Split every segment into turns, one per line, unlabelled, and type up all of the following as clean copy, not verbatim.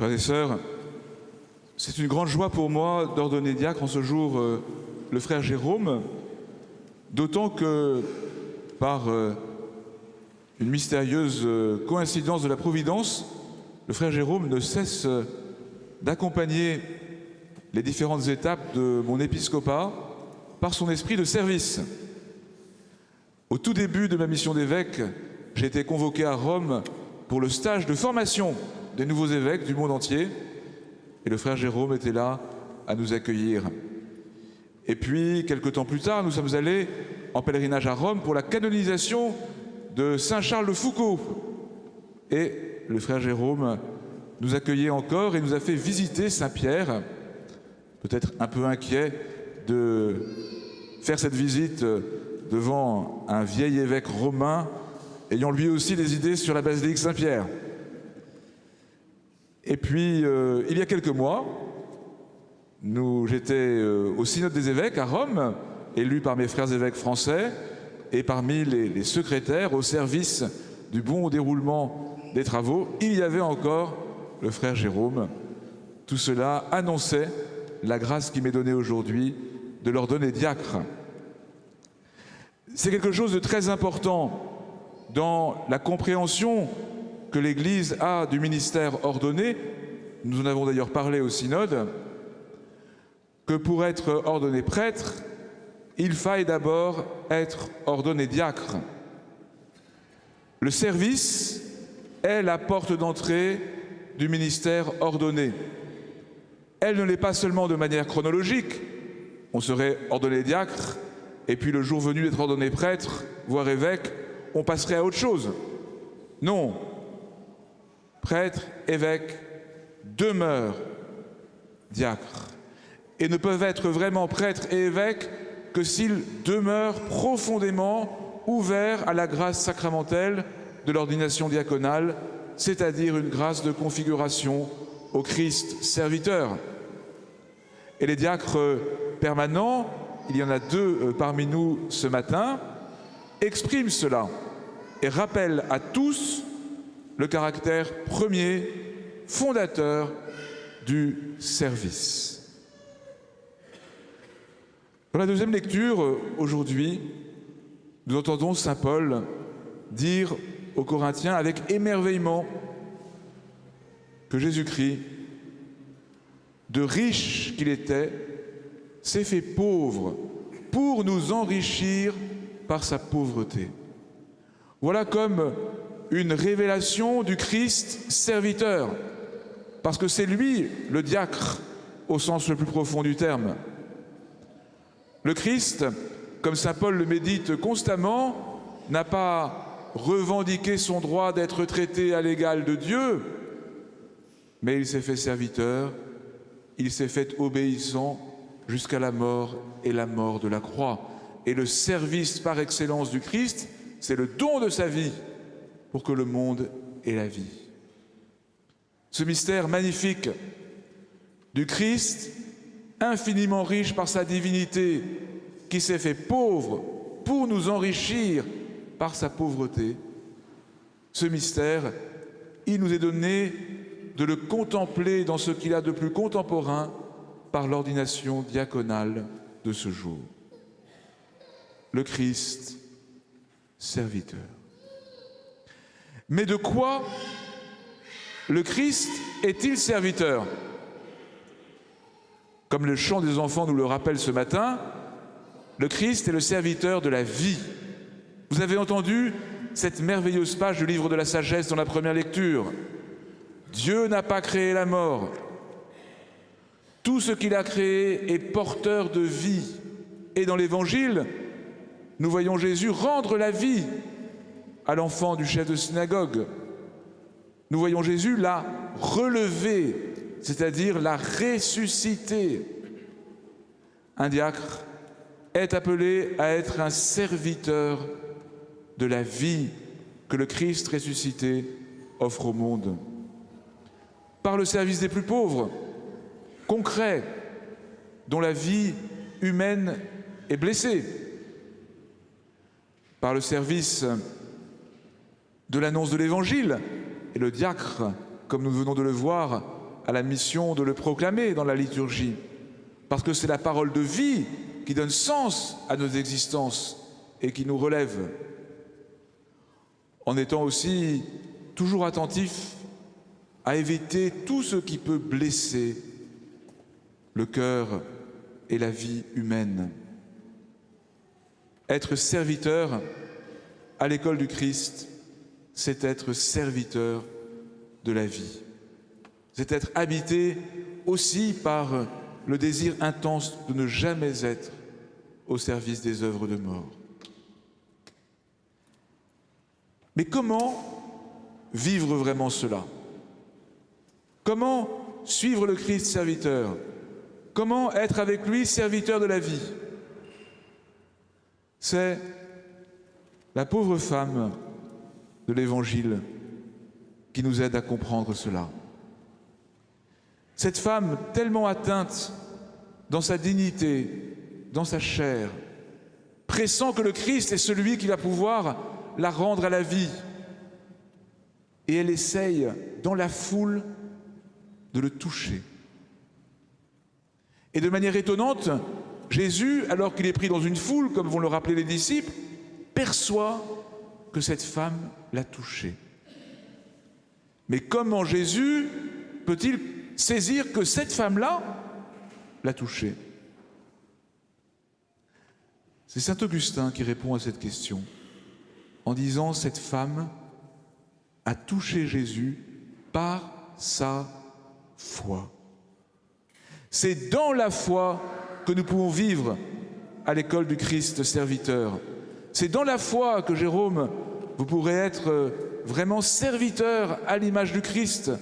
Frères et sœurs, c'est une grande joie pour moi d'ordonner diacre en ce jour le frère Jérôme, d'autant que par une mystérieuse coïncidence de la Providence, le frère Jérôme ne cesse d'accompagner les différentes étapes de mon épiscopat par son esprit de service. Au tout début de ma mission d'évêque, j'ai été convoqué à Rome pour le stage de formation des nouveaux évêques du monde entier. Et le frère Jérôme était là à nous accueillir. Et puis, quelque temps plus tard, nous sommes allés en pèlerinage à Rome pour la canonisation de Saint Charles de Foucault. Et le frère Jérôme nous accueillait encore et nous a fait visiter Saint-Pierre, peut-être un peu inquiet de faire cette visite devant un vieil évêque romain ayant lui aussi des idées sur la basilique Saint-Pierre. Et puis, il y a quelques mois, j'étais au synode des évêques à Rome, élu par mes frères évêques français, et parmi les secrétaires au service du bon déroulement des travaux, il y avait encore le frère Jérôme. Tout cela annonçait la grâce qui m'est donnée aujourd'hui de l'ordonner diacre. C'est quelque chose de très important dans la compréhension que l'Église a du ministère ordonné. Nous en avons d'ailleurs parlé au synode, que pour être ordonné prêtre, il faille d'abord être ordonné diacre. Le service est la porte d'entrée du ministère ordonné. Elle ne l'est pas seulement de manière chronologique. On serait ordonné diacre, et puis le jour venu d'être ordonné prêtre, voire évêque, on passerait à autre chose. Non. Prêtres, évêques demeurent diacres et ne peuvent être vraiment prêtres et évêques que s'ils demeurent profondément ouverts à la grâce sacramentelle de l'ordination diaconale, c'est-à-dire une grâce de configuration au Christ serviteur. Et les diacres permanents, il y en a 2 parmi nous ce matin, expriment cela et rappellent à tous le caractère premier, fondateur du service. Dans la deuxième lecture, aujourd'hui, nous entendons saint Paul dire aux Corinthiens avec émerveillement que Jésus-Christ, de riche qu'il était, s'est fait pauvre pour nous enrichir par sa pauvreté. Voilà comme une révélation du Christ serviteur, parce que c'est lui le diacre au sens le plus profond du terme. Le Christ, comme saint Paul le médite constamment, n'a pas revendiqué son droit d'être traité à l'égal de Dieu, mais il s'est fait serviteur, il s'est fait obéissant jusqu'à la mort et la mort de la croix. Et le service par excellence du Christ, c'est le don de sa vie pour que le monde ait la vie. Ce mystère magnifique du Christ, infiniment riche par sa divinité, qui s'est fait pauvre pour nous enrichir par sa pauvreté, ce mystère, il nous est donné de le contempler dans ce qu'il a de plus contemporain par l'ordination diaconale de ce jour. Le Christ serviteur. Mais de quoi le Christ est-il serviteur? Comme le chant des enfants nous le rappelle ce matin, le Christ est le serviteur de la vie. Vous avez entendu cette merveilleuse page du livre de la sagesse dans la première lecture. Dieu n'a pas créé la mort. Tout ce qu'il a créé est porteur de vie. Et dans l'Évangile, nous voyons Jésus rendre la vie à l'enfant du chef de synagogue. Nous voyons Jésus la relever, c'est-à-dire la ressusciter. Un diacre est appelé à être un serviteur de la vie que le Christ ressuscité offre au monde. Par le service des plus pauvres, concret, dont la vie humaine est blessée. Par le service de l'annonce de l'Évangile, et le diacre, comme nous venons de le voir, à la mission de le proclamer dans la liturgie, parce que c'est la parole de vie qui donne sens à nos existences et qui nous relève, en étant aussi toujours attentif à éviter tout ce qui peut blesser le cœur et la vie humaine. Être serviteur à l'école du Christ, c'est être serviteur de la vie. C'est être habité aussi par le désir intense de ne jamais être au service des œuvres de mort. Mais comment vivre vraiment cela? Comment suivre le Christ serviteur? Comment être avec lui serviteur de la vie? C'est la pauvre femme de l'Évangile qui nous aide à comprendre cela. Cette femme tellement atteinte dans sa dignité, dans sa chair, pressant que le Christ est celui qui va pouvoir la rendre à la vie. Et elle essaye, dans la foule, de le toucher. Et de manière étonnante, Jésus, alors qu'il est pris dans une foule, comme vont le rappeler les disciples, perçoit que cette femme l'a touché. Mais comment Jésus peut-il saisir que cette femme-là l'a touché? C'est saint Augustin qui répond à cette question en disant: cette femme a touché Jésus par sa foi. C'est dans la foi que nous pouvons vivre à l'école du Christ serviteur. C'est dans la foi que, Jérôme, vous pourrez être vraiment serviteur à l'image du Christ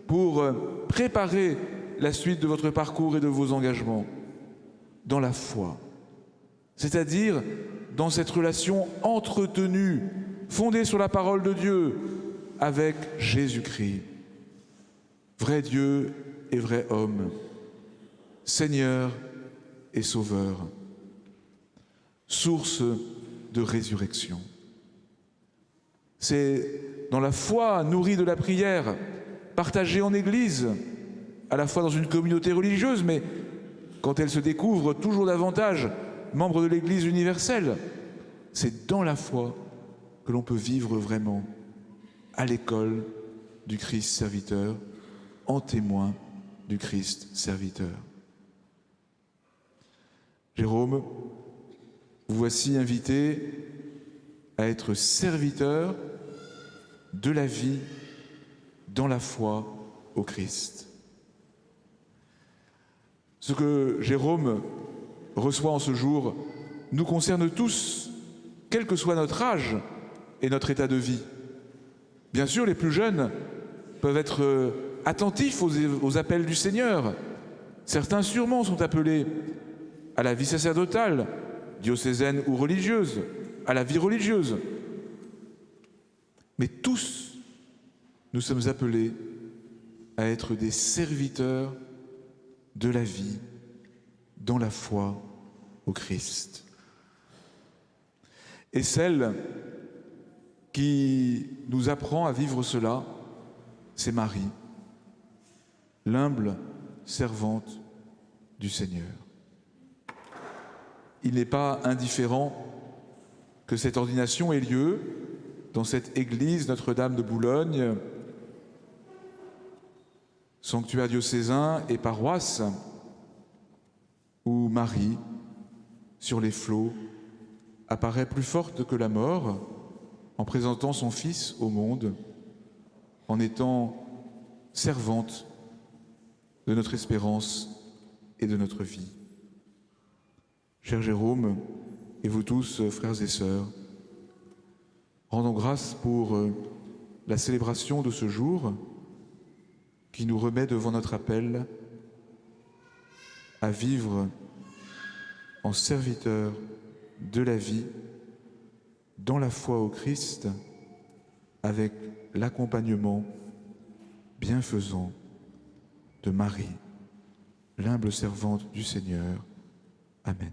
pour préparer la suite de votre parcours et de vos engagements. Dans la foi, c'est-à-dire dans cette relation entretenue, fondée sur la parole de Dieu, avec Jésus-Christ, vrai Dieu et vrai homme, Seigneur et Sauveur, source de résurrection. C'est dans la foi nourrie de la prière, partagée en Église, à la fois dans une communauté religieuse, mais quand elle se découvre toujours davantage membre de l'Église universelle, c'est dans la foi que l'on peut vivre vraiment à l'école du Christ serviteur, en témoin du Christ serviteur. Jérôme, vous voici invité à être serviteur de la vie dans la foi au Christ. Ce que Jérôme reçoit en ce jour nous concerne tous, quel que soit notre âge et notre état de vie. Bien sûr, les plus jeunes peuvent être attentifs aux appels du Seigneur. Certains sûrement sont appelés à la vie sacerdotale, diocésaine ou religieuse, à la vie religieuse. Mais tous, nous sommes appelés à être des serviteurs de la vie dans la foi au Christ. Et celle qui nous apprend à vivre cela, c'est Marie, l'humble servante du Seigneur. Il n'est pas indifférent que cette ordination ait lieu dans cette église Notre-Dame de Boulogne, sanctuaire diocésain et paroisse, où Marie, sur les flots, apparaît plus forte que la mort en présentant son Fils au monde, en étant servante de notre espérance et de notre vie. Cher Jérôme, et vous tous, frères et sœurs, rendons grâce pour la célébration de ce jour qui nous remet devant notre appel à vivre en serviteur de la vie, dans la foi au Christ, avec l'accompagnement bienfaisant de Marie, l'humble servante du Seigneur. Amen.